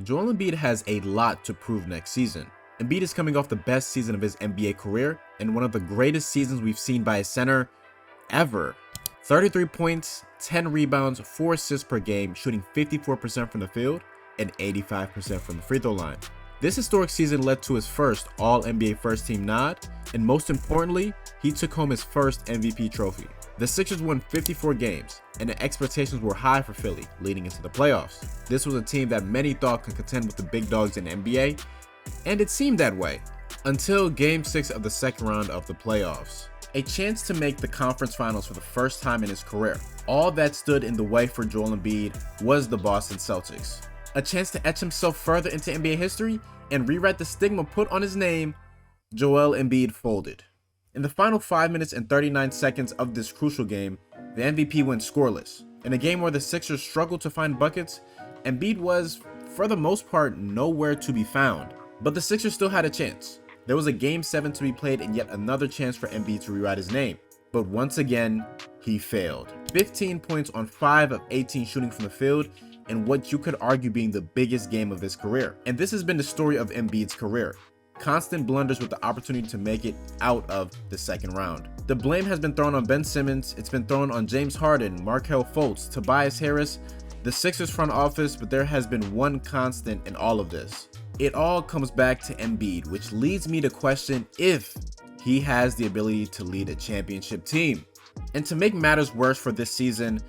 Joel Embiid has a lot to prove next season. Embiid is coming off the best season of his NBA career and one of the greatest seasons we've seen by a center ever. 33 points, 10 rebounds, 4 assists per game, shooting 54% from the field and 85% from the free throw line. This historic season led to his first All-NBA First Team nod, and most importantly, he took home his first MVP trophy. The Sixers won 54 games, and the expectations were high for Philly leading into the playoffs. This was a team that many thought could contend with the big dogs in the NBA, and it seemed that way until Game 6 of the second round of the playoffs. A chance to make the conference finals for the first time in his career. All that stood in the way for Joel Embiid was the Boston Celtics. A chance to etch himself further into NBA history and rewrite the stigma put on his name. Joel Embiid folded. In the final 5 minutes and 39 seconds of this crucial game, the MVP went scoreless. In a game where the Sixers struggled to find buckets, Embiid was, for the most part, nowhere to be found. But the Sixers still had a chance. There was a Game 7 to be played and yet another chance for Embiid to rewrite his name. But once again, he failed. 15 points on 5 of 18 shooting from the field in what you could argue being the biggest game of his career. And this has been the story of Embiid's career. Constant blunders with the opportunity to make it out of the second round. The blame has been thrown on Ben Simmons, it's been thrown on James Harden, Markelle Fultz, Tobias Harris, the Sixers front office, but there has been one constant in all of this. It all comes back to Embiid, which leads me to question if he has the ability to lead a championship team. And to make matters worse for this season,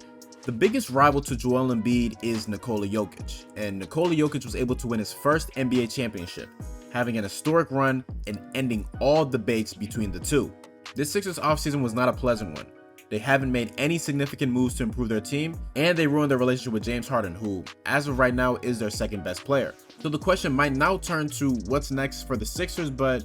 the biggest rival to Joel Embiid is Nikola Jokic, and Nikola Jokic was able to win his first NBA championship, having an historic run and ending all debates between the two. This Sixers offseason was not a pleasant one. They haven't made any significant moves to improve their team, and they ruined their relationship with James Harden, who, as of right now, is their second best player. So the question might now turn to what's next for the Sixers, but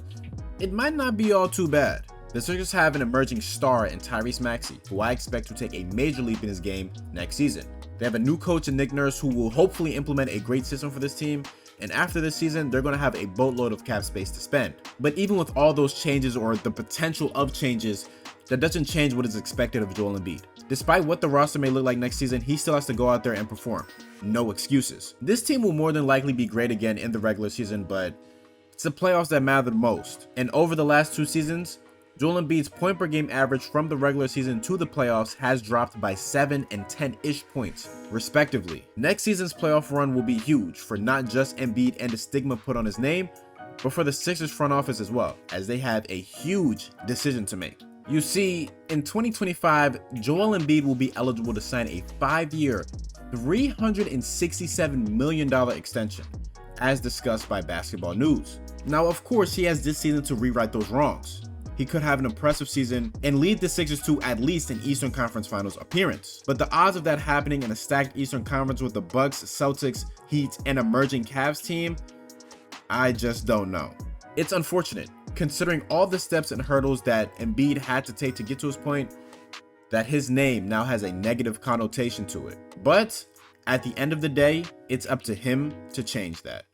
it might not be all too bad. The Sixers have an emerging star in Tyrese Maxey, who I expect to take a major leap in his game next season. They have a new coach in Nick Nurse who will hopefully implement a great system for this team, and after this season, they're going to have a boatload of cap space to spend. But even with all those changes, or the potential of changes, that doesn't change what is expected of Joel Embiid. Despite what the roster may look like next season, he still has to go out there and perform. No excuses. This team will more than likely be great again in the regular season, but it's the playoffs that matter the most. And over the last 2 seasons, Joel Embiid's point per game average from the regular season to the playoffs has dropped by 7 and 10-ish points, respectively. Next season's playoff run will be huge for not just Embiid and the stigma put on his name, but for the Sixers front office as well, as they have a huge decision to make. You see, in 2025, Joel Embiid will be eligible to sign a 5-year, $367 million extension, as discussed by Basketball News. Now, of course, he has this season to rewrite those wrongs. He could have an impressive season and lead the Sixers to at least an Eastern Conference Finals appearance. But the odds of that happening in a stacked Eastern Conference with the Bucks, Celtics, Heat, and emerging Cavs team, I just don't know. It's unfortunate, considering all the steps and hurdles that Embiid had to take to get to his point, that his name now has a negative connotation to it. But at the end of the day, it's up to him to change that.